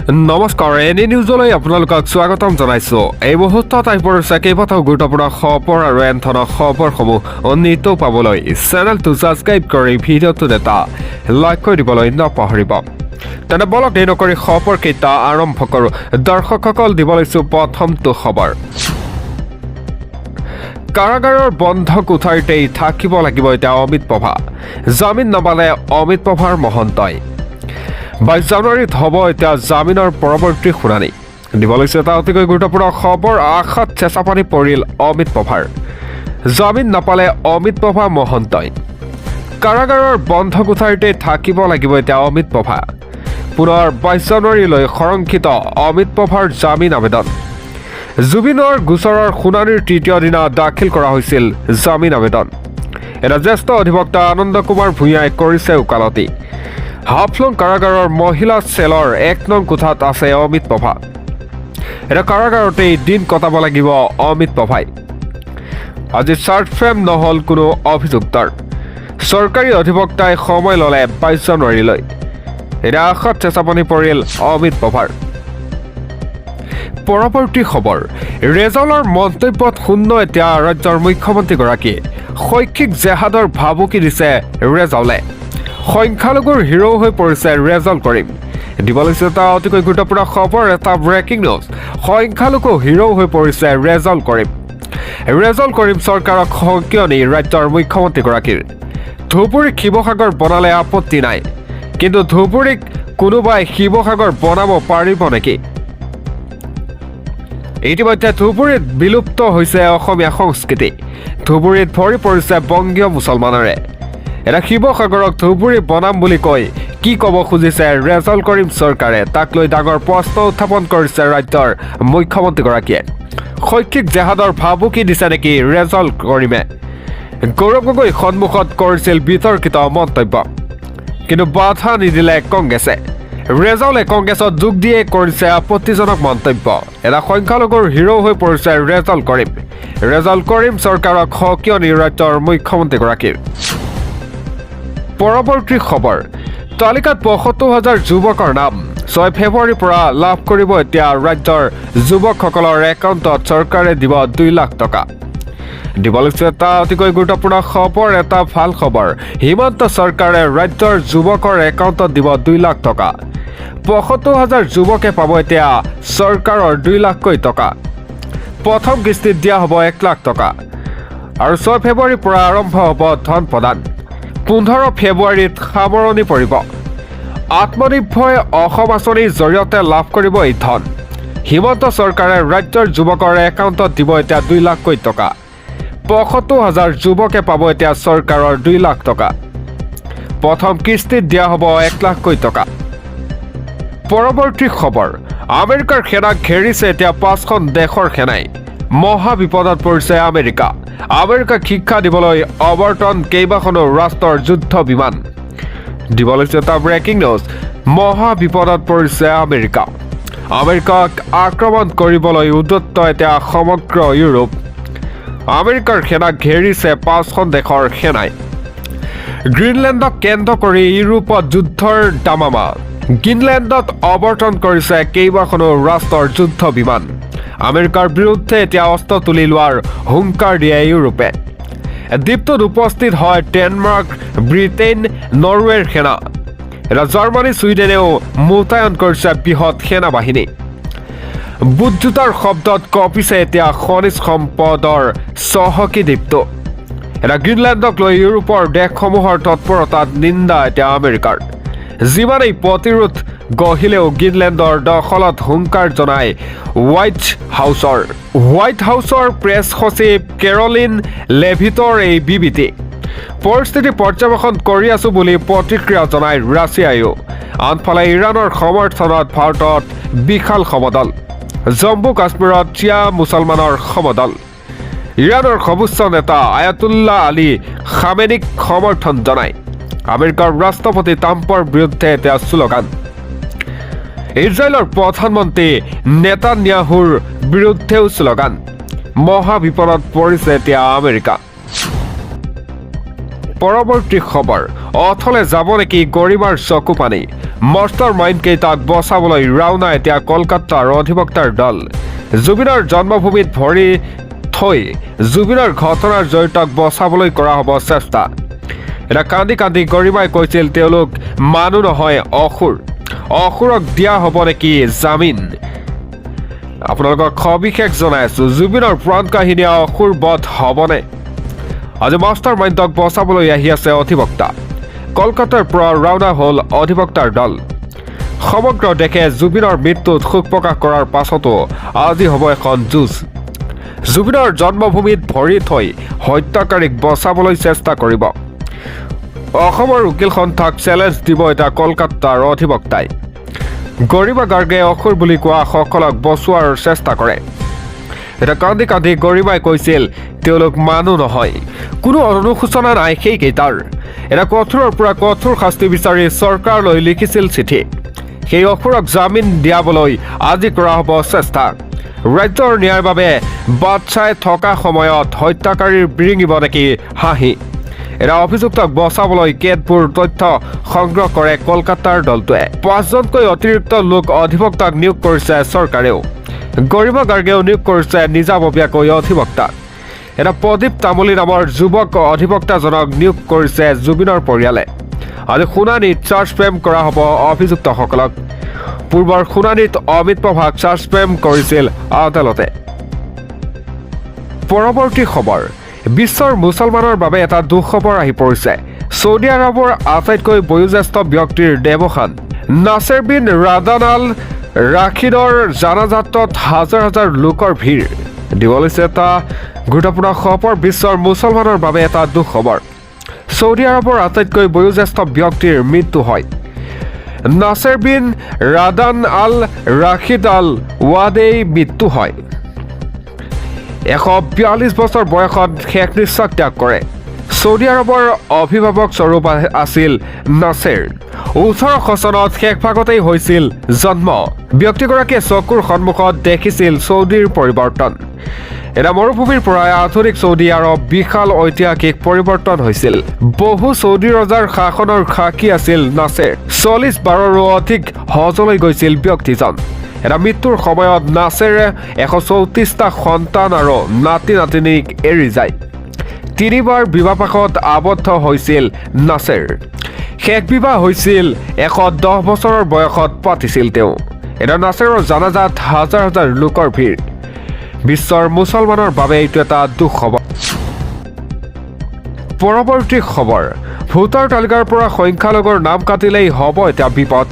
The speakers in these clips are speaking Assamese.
নমস্কাৰ, এনি নিউজলৈ আপোনালোকক স্বাগতম জনাইছোঁ। এই মুহূৰ্তত আহি পৰিছে কেইবাটাও গুৰুত্বপূৰ্ণ খবৰ আৰু এন ধৰণৰ খবৰসমূহ নিতৌ পাবলৈ চেনেলটো ছাবস্ক্ৰাইব কৰি ভিডিঅ'টোত এটা লাইক কৰি দিবলৈ নাপাহৰিব। তেনে বলক দেৰি নকৰি খবৰকেইটা আৰম্ভ কৰোঁ। দৰ্শকসকল, দিব লৈছোঁ প্ৰথমটো খবৰ। কাৰাগাৰৰ বন্ধ কোঠাৰিতেই থাকিব লাগিব এতিয়া অমিত প্ৰভা। জামিন নাপালে অমিত প্ৰভাৰ মহন্তই। 22 জানুৱাৰীত হ'ব এতিয়া জামিনৰ পৰৱৰ্তী শুনানি। দিব লৈছে এটা অতিকৈ গুৰুত্বপূৰ্ণ খবৰ। আশাত চেঁচাপানী পৰিল অমিত প্ৰভাৰ। জামিন নাপালে অমিত প্ৰভা মহন্তই। কাৰাগাৰৰ বন্ধ কোঠাৰিতে থাকিব লাগিব এতিয়া অমিত প্ৰভা। পুনৰ 22 জানুৱাৰীলৈ সংৰক্ষিত অমিত প্ৰভাৰ জামিন আবেদন। জুবিনৰ গোচৰৰ শুনানিৰ তৃতীয় দিনা দাখিল কৰা হৈছিল জামিন আবেদন। এটা জ্যেষ্ঠ অধিবক্তা আনন্দ কুমাৰ ভূঞাই কৰিছে ওকালতি। হাফলং কাৰাগাৰৰ মহিলা চেলৰ 1 নং কোঠাত আছে অমিত প্ৰভা। এটা কাৰাগাৰতেই দিন কটাব লাগিব অমিত প্ৰভাই। আজি চাৰ্জ ফ্ৰেম নহ'ল কোনো অভিযুক্তৰ। চৰকাৰী অধিবক্তাই সময় ল'লে 22 জানুৱাৰীলৈ। এতিয়া আশাত চেঁচাপানী পৰিল অমিত প্ৰভাৰ। পৰৱৰ্তী খবৰ। ৰেজাউলৰ মন্তব্যত শূন্য এতিয়া ৰাজ্যৰ মুখ্যমন্ত্ৰীগৰাকীয়ে। শৈক্ষিক জেহাদৰ ভাবুকি দিছে ৰেজাউলে। সংখ্যালঘুৰ হিৰো হৈ পৰিছে ৰেজাউল কৰিম। দিব লৈছে এটা অতিকৈ গুৰুত্বপূৰ্ণ খবৰ, এটা ব্ৰেকিং নিউজ। সংখ্যালঘু হিৰো হৈ পৰিছে ৰেজাউল কৰিম। ৰেজাউল কৰিম চৰকাৰক সকিয়নি ৰাজ্যৰ মুখ্যমন্ত্ৰীগৰাকীৰ। ধুবুৰীক শিৱসাগৰ বনালে আপত্তি নাই, কিন্তু ধুবুৰীক কোনোবাই শিৱসাগৰ বনাব পাৰিব নেকি? ইতিমধ্যে ধুবুৰীত বিলুপ্ত হৈছে অসমীয়া সংস্কৃতি। ধুবুৰীত ভৰি পৰিছে বংগীয় মুছলমানেৰে। এটা শিৱসাগৰক ধুবুৰী বনাম বুলি কৈ কি ক'ব খুজিছে ৰেজাউল কৰিম চৰকাৰে, তাক লৈ ডাঙৰ প্ৰশ্ন উত্থাপন কৰিছে ৰাজ্যৰ মুখ্যমন্ত্ৰীগৰাকীয়ে। শৈক্ষিক জেহাদৰ ভাবুকি দিছে নেকি ৰেজাউল কৰিমে? গৌৰৱ গগৈ সন্মুখত কৰিছিল বিতৰ্কিত মন্তব্য, কিন্তু বাধা নিদিলে কংগ্ৰেছে। ৰেজাউলে কংগ্ৰেছত যোগ দিয়ে কৰিছে আপত্তিজনক মন্তব্য। এটা সংখ্যালঘুৰ হিৰো হৈ পৰিছে ৰেজাউল কৰিম। ৰেজাউল কৰিম চৰকাৰক সকিয়নি ৰাজ্যৰ মুখ্যমন্ত্ৰীগৰাকীৰ। পৰৱৰ্তী খবৰ। তালিকাত ৭৫,০০০ যুৱকৰ নাম। ৬ ফেব্ৰুৱাৰীৰ পৰা লাভ কৰিব এতিয়া ৰাজ্যৰ যুৱকসকলৰ একাউণ্টত চৰকাৰে দিব ২ লাখ টকা। দিব লৈছে এটা অতিকৈ গুৰুত্বপূৰ্ণ খবৰ, এটা ভাল খবৰ। হিমন্ত চৰকাৰে ৰাজ্যৰ যুৱকৰ একাউণ্টত দিব ২ লাখ টকা। ৭৫,০০০ যুৱকে পাব এতিয়া চৰকাৰৰ ২ লাখকৈ টকা। প্ৰথম কিস্তিত দিয়া হ'ব ১ লাখ টকা আৰু ৬ ফেব্ৰুৱাৰীৰ পৰা আৰম্ভ হ'ব ধন প্ৰদান। ১৫ ফেব্ৰুৱাৰীত সামৰণি পৰিব। আত্মনিৰ্ভৰ অসম আঁচনিৰ জৰিয়তে লাভ কৰিব এই ধন। হিমন্ত চৰকাৰে ৰাজ্যৰ যুৱকৰ একাউণ্টত দিব এতিয়া ২ লাখকৈ টকা। ৭৫,০০০ যুৱকে পাব এতিয়া চৰকাৰৰ ২ লাখ টকা। প্ৰথম কিস্তিত দিয়া হ'ব ১ লাখকৈ টকা। পৰৱৰ্তী খবৰ। আমেৰিকাৰ সেনাক ঘেৰিছে এতিয়া ৫খন দেশৰ সেনাই। মহা বিপদত পৰিছে আমেৰিকা। আমেৰিকাক শিক্ষা দিবলৈ অৱতৰণ কেইবাখনো ৰাষ্ট্ৰৰ যুদ্ধ বিমান। দিব লৈছে এটা ব্ৰেকিং নিউজ। মহা বিপদত পৰিছে আমেৰিকা। আমেৰিকাক আক্ৰমণ কৰিবলৈ উদ্যত এতিয়া সমগ্ৰ ইউৰোপ। আমেৰিকাৰ সেনাক ঘেৰিছে ৫খন দেশৰ সেনাই। গ্ৰীণলেণ্ডক কেন্দ্ৰ কৰি ইউৰোপত যুদ্ধৰ দামামা। গ্ৰীণলেণ্ডত অৱতৰণ কৰিছে কেইবাখনো ৰাষ্ট্ৰৰ যুদ্ধ বিমান। আমেৰিকাৰ বিৰুদ্ধে এতিয়া অস্ত্ৰ তুলি লোৱাৰ হুংকাৰ দিয়ে ইউৰোপে। দ্বীপটোত উপস্থিত হয় ডেনমাৰ্ক, ব্ৰিটেইন, নৰৱেৰ সেনা। এতিয়া জাৰ্মানী, ছুইডেনেও মোতায়েন কৰিছে বৃহৎ সেনা বাহিনী। বুটজোতাৰ শব্দত কঁপিছে এতিয়া খনিজ সম্পদৰ চহকী দ্বীপটো। এতিয়া গ্ৰীণলেণ্ডক লৈ ইউৰোপৰ দেশসমূহৰ তৎপৰতাত নিন্দা এতিয়া আমেৰিকাৰ। যিমানেই প্ৰতিৰোধ গঢ়িলেও গ্ৰীণলেণ্ডৰ দখলত হুংকাৰ জনাই হোৱাইট হাউচৰ প্ৰেছ সচিব কেৰলিন লেভিটৰ এই বিবৃতি। পৰিস্থিতি পৰ্যবেক্ষণ কৰি আছো বুলি প্ৰতিক্ৰিয়া জনাই ৰাছিয়ায়ো। আনফালে ইৰাণৰ সমৰ্থনত ভাৰতত বিশাল সমদল। জম্মু কাশ্মীৰত চিয়া মুছলমানৰ সমদল। ইৰাণৰ সৰ্বোচ্চ নেতা আয়াতুল্লাহ আলী খামেনিক সমৰ্থন জনায়। আমেৰিকাৰ ৰাষ্ট্ৰপতি ট্ৰাম্পৰ বিৰুদ্ধে এতিয়া শ্লোগান। ইজৰাইলৰ প্ৰধানমন্ত্ৰী নেতান্যাহুৰ বিৰুদ্ধেও শ্লোগান। মহা বিপদত পৰিছে এতিয়া আমেৰিকা। পৰৱৰ্তী খবৰ। অথলে যাব নেকি গৰিমাৰ চকু পানী। মাষ্টাৰ মাইণ্ড কেইটাক বচাবলৈ ৰাওনা এতিয়া কলকাতাৰ অধিবক্তাৰ দল জুবিনৰ জন্মভূমিত ভৰি থৈ জুবিনৰ ঘটনাৰ জড়িতক বচাবলৈ কৰা হ'ব চেষ্টা এটা কান্দি কান্দি গৰিমাই কৈছিল তেওঁলোক মানুহ নহয় অসুৰক দিয়া হ'ব নেকি জামিন আপোনালোকক সবিশেষ জনাই আছো জুবিনৰ প্ৰাণ কাহিনী অসুৰবধ হ'বনে আজি মাষ্টাৰ মাইণ্ডক বচাবলৈ আহি আছে অধিবক্তা কলকাতাৰ পৰা ৰাওনা হ'ল অধিবক্তাৰ দল সমগ্ৰ দেশে জুবিনৰ মৃত্যুত শোক প্ৰকাশ কৰাৰ পাছতো আজি হ'ব এখন যুঁজ জুবিনৰ জন্মভূমিত ভৰি থৈ হত্যাকাৰীক বচাবলৈ চেষ্টা কৰিব অসমৰ উকিল সন্থাক চেলেঞ্জ দিব এটা কলকাতাৰ অধিবক্তাই গৰিমা গাৰ্গে অসুৰ বুলি কোৱা সকলক বচোৱাৰ চেষ্টা কৰে এটা কান্দি কান্দি গৰিমাই কৈছিল তেওঁলোক মানুহ নহয় কোনো অনুশোচনা নাই সেইকেইটাৰ এটা কঠোৰৰ পৰা কঠোৰ শাস্তি বিচাৰি চৰকাৰলৈ লিখিছিল চিঠি সেই অসুৰক জামিন দিয়াবলৈ আজি কৰা হ'ব চেষ্টা ৰাজ্যৰ ন্যায়ৰ বাবে বাট চাই থকা সময়ত হত্যাকাৰীৰ বিৰিঙিব নেকি হাঁহি এটা অভিযুক্তক বচাবলৈ কেতবোৰ তথ্য সংগ্ৰহ কৰে কলকাতাৰ দলটোৱে ৫জনকৈ অতিৰিক্ত লোক অধিবক্তাক নিয়োগ কৰিছে চৰকাৰেও গৰিমা গাৰ্গেও নিয়োগ কৰিছে নিজাববীয়াকৈ অধিবক্তা এটা প্ৰদীপ তামুলী নামৰ যুৱক অধিবক্তাজনক নিয়োগ কৰিছে জুবিনৰ পৰিয়ালে আজি শুনানিত চাৰ্জ ফ্ৰেম কৰা হ'ব অভিযুক্তসকলক পূৰ্বৰ শুনানিত অমিত প্ৰভাক চাৰ্জ ফ্ৰেম কৰিছিল আদালতে পৰৱৰ্তী খবৰ বিশ্বৰ মুছলমানৰ বাবে এটা দুখবৰ আহি পৰিছে ছৌদি আৰবৰ আটাইতকৈ বয়োজ্যেষ্ঠ ব্যক্তিৰ দেৱসান নাছেৰ বিন ৰাদান আল ৰাখিদৰ জানাজাতত হাজাৰ হাজাৰ লোকৰ ভিৰ দিব লৈছে এটা গুৰুত্বপূৰ্ণ খবৰ বিশ্বৰ মুছলমানৰ বাবে এটা দুখবৰ ছৌদি আৰবৰ আটাইতকৈ বয়োজ্যেষ্ঠ ব্যক্তিৰ মৃত্যু হয় নাছেৰ বিন ৰাদান আল ৰাখিদ আল ৱাদেই মৃত্যু হয় ১৪২ বছৰ বয়সত শেষ নিশ্বাস ত্যাগ কৰে ছৌদি আৰবৰ অভিভাৱক স্বৰূপ আছিল নাছেৰ ১৮০০ চনত শেষ ভাগতেই হৈছিল জন্ম ব্যক্তিগৰাকীয়ে চকুৰ সন্মুখত দেখিছিল ছৌদিৰ পৰিৱৰ্তন এটা মৰুভূমিৰ পৰা আধুনিক ছৌদি আৰব বিশাল ঐতিহাসিক পৰিৱৰ্তন হৈছিল বহু ছৌদি ৰজাৰ শাসনৰ সাক্ষী আছিল নাছেৰ ৪০ বাৰৰো অধিক হজলৈ গৈছিল ব্যক্তিজন এটা মৃত্যুৰ সময়ত নাছেৰে ১৩৪টা সন্তান আৰু নাতি নাতিনীক এৰি যায় ৩বাৰ বিবাহপাশত আবদ্ধ হৈছিল নাছেৰ শেষ বিবাহ হৈছিল ১১০ বছৰৰ বয়সত পাতিছিল তেওঁ এটা নাছেৰৰ জানাজাত হাজাৰ হাজাৰ লোকৰ ভিৰ বিশ্বৰ মুছলমানৰ বাবে এইটো এটা দুখবৰ পৰৱৰ্তী খবৰ ভোটাৰ তালিকাৰ পৰা সংখ্যালঘুৰ নাম কাটিলেই হ'ব এতিয়া বিপদ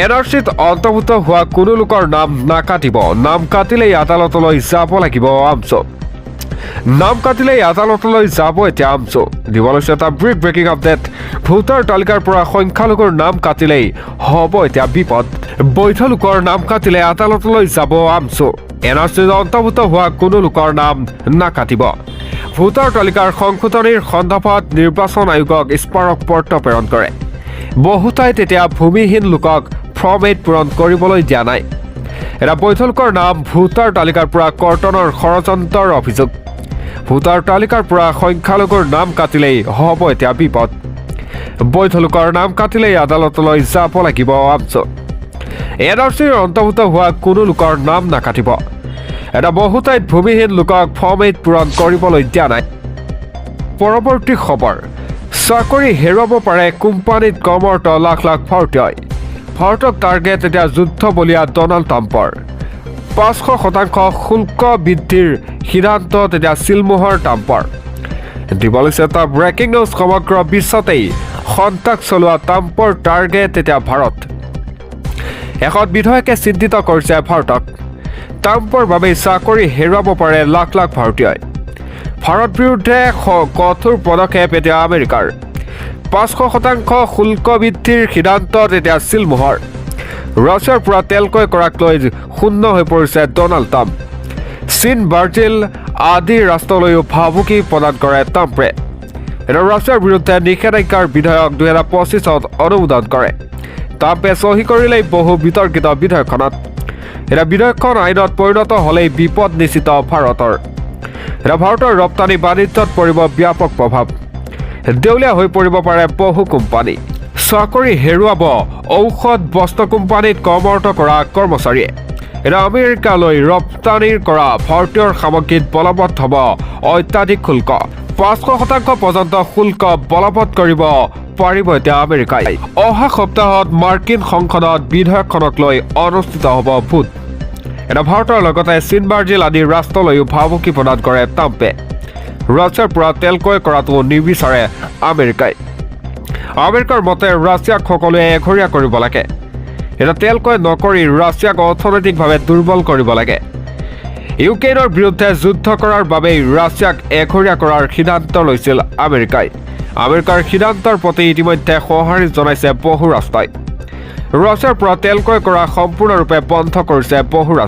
এনআৰচিত অন্তৰ্ভুক্ত হোৱা কোনো লোকৰ নাম নাকাটিব নাম কাটিলেই আদালতলৈ যাব লাগিব আমচো নাম কাটিলেই আদালতলৈ যাব এতিয়া আমচো দিব লৈছে এটা ব্ৰেকিং আপডেট ভোটাৰ তালিকাৰ পৰা সংখ্যালঘুৰ নাম কাটিলেই হ'ব এতিয়া বিপদ বৈধ লোকৰ নাম কাটিলে আদালতলৈ যাব আমচো এনআৰচিত অন্তৰ্ভুক্ত হোৱা কোনো লোকৰ নাম নাকাটিব ভোটাৰ তালিকাৰ সংশোধনীৰ সন্দৰ্ভত নিৰ্বাচন আয়োগক স্মাৰক পত্ৰ প্ৰেৰণ কৰে বহু ঠাইত এতিয়া ভূমিহীন লোকক ফৰ্ম ৮ পূৰণ কৰিবলৈ দিয়া নাই এটা বৈধ লোকৰ নাম ভোটাৰ তালিকাৰ পৰা কৰ্তনৰ ষড়যন্ত্ৰৰ অভিযোগ ভোটাৰ তালিকাৰ পৰা সংখ্যালঘুৰ নাম কাটিলেই হ'ব এতিয়া বিপদ বৈধ লোকৰ নাম কাটিলেই আদালতলৈ যাব লাগিব আমচো এনআৰচিৰ অন্তৰ্ভুক্ত হোৱা কোনো লোকৰ নাম নাকাটিব এটা বহু ঠাইত ভূমিহীন লোকক ফৰ্ম ৮ পূৰণ কৰিবলৈ দিয়া নাই পৰৱৰ্তী খবৰ চাকৰি হেৰুৱাব পাৰে কোম্পানীত কৰ্মৰত লাখ লাখ ভাৰতীয়ই ভাৰতক টাৰ্গেট এতিয়া যুদ্ধ বলীয়া ডনাল্ড ট্ৰাম্পৰ ৫০০% শুল্ক বৃদ্ধিৰ সিদ্ধান্তত এতিয়া চিলমোহৰ ট্ৰাম্পৰ দিব লৈছে এটা ব্ৰেকিং নিউজ সমগ্ৰ বিশ্বতেই সন্তাস চলোৱা ট্ৰাম্পৰ টাৰ্গেট এতিয়া ভাৰত এখন বিধায়কে চিন্তিত কৰিছে ভাৰতক ট্ৰাম্পৰ বাবে চাকৰি হেৰুৱাব পাৰে লাখ লাখ ভাৰতীয়ই ভাৰত বিৰুদ্ধে কঠোৰ পদক্ষেপ এতিয়া আমেৰিকাৰ ৫০০% শুল্ক বৃদ্ধিৰ সিদ্ধান্তত এতিয়া চিলমোহৰ ৰাছিয়াৰ পৰা তেল ক্ৰয় কৰাক লৈ শূন্য হৈ পৰিছে ডনাল্ড ট্ৰাম্প চীন ব্ৰাজিল আদি ৰাষ্ট্ৰলৈও ভাবুকি প্ৰদান কৰে ট্ৰাম্পে এটা ৰাছিয়াৰ বিৰুদ্ধে নিষেধাজ্ঞাৰ বিধেয়ক ২০২৫ত অনুমোদন কৰে ট্ৰাম্পে চহী কৰিলেই বহু বিতৰ্কিত বিধেয়কখনত এটা বিধেয়কখন আইনত পৰিণত হ'লেই বিপদ নিশ্চিত ভাৰতৰ এটা ভাৰতৰ ৰপ্তানি বাণিজ্যত পৰিব ব্যাপক প্ৰভাৱ দেউলীয়া হৈ পৰিব পাৰে বহু কোম্পানী চাকৰি হেৰুৱাব ঔষধ বস্ত্ৰ কোম্পানীত কৰ্মৰত কৰা কৰ্মচাৰীয়ে। এতিয়া আমেৰিকালৈ ৰপ্তানিৰ কৰা ভাৰতীয় সামগ্ৰীত বলবৎ হ'ব অত্যাধিক শুল্ক। 500% পৰ্যন্ত শুল্ক বলবৎ কৰিব পাৰিব এতিয়া আমেৰিকাই। অহা সপ্তাহত মাৰ্কিন সংসদত বিধেয়কখনক লৈ অনুষ্ঠিত হ'ব ভোট। এতিয়া ভাৰতৰ লগতে চীন, ব্ৰাজিল আদি ৰাষ্ট্ৰলৈও ভাবুকি প্ৰদান কৰে ট্ৰাম্পে। ৰাছিয়াৰ পৰা তেল ক্ৰয় কৰাটো নিবিচাৰে আমেৰিকাই। আমেৰিকাৰ মতে ৰাছিয়াক সকলোৱে এঘৰীয়া কৰিব লাগে। এতিয়া তেল ক্ৰয় নকৰি ৰাছিয়াক অৰ্থনৈতিকভাৱে দুৰ্বল কৰিব লাগে। ইউক্ৰেইনৰ বিৰুদ্ধে যুদ্ধ কৰাৰ বাবেই ৰাছিয়াক এঘৰীয়া কৰাৰ সিদ্ধান্ত লৈছিল আমেৰিকাই। আমেৰিকাৰ সিদ্ধান্তৰ প্ৰতি ইতিমধ্যে সঁহাৰি জনাইছে বহু ৰাষ্ট্ৰই। ৰাছিয়াৰ পৰা তেল ক্ৰয় কৰা সম্পূৰ্ণৰূপে বন্ধ কৰিছে বহু ৰাষ্ট্ৰই।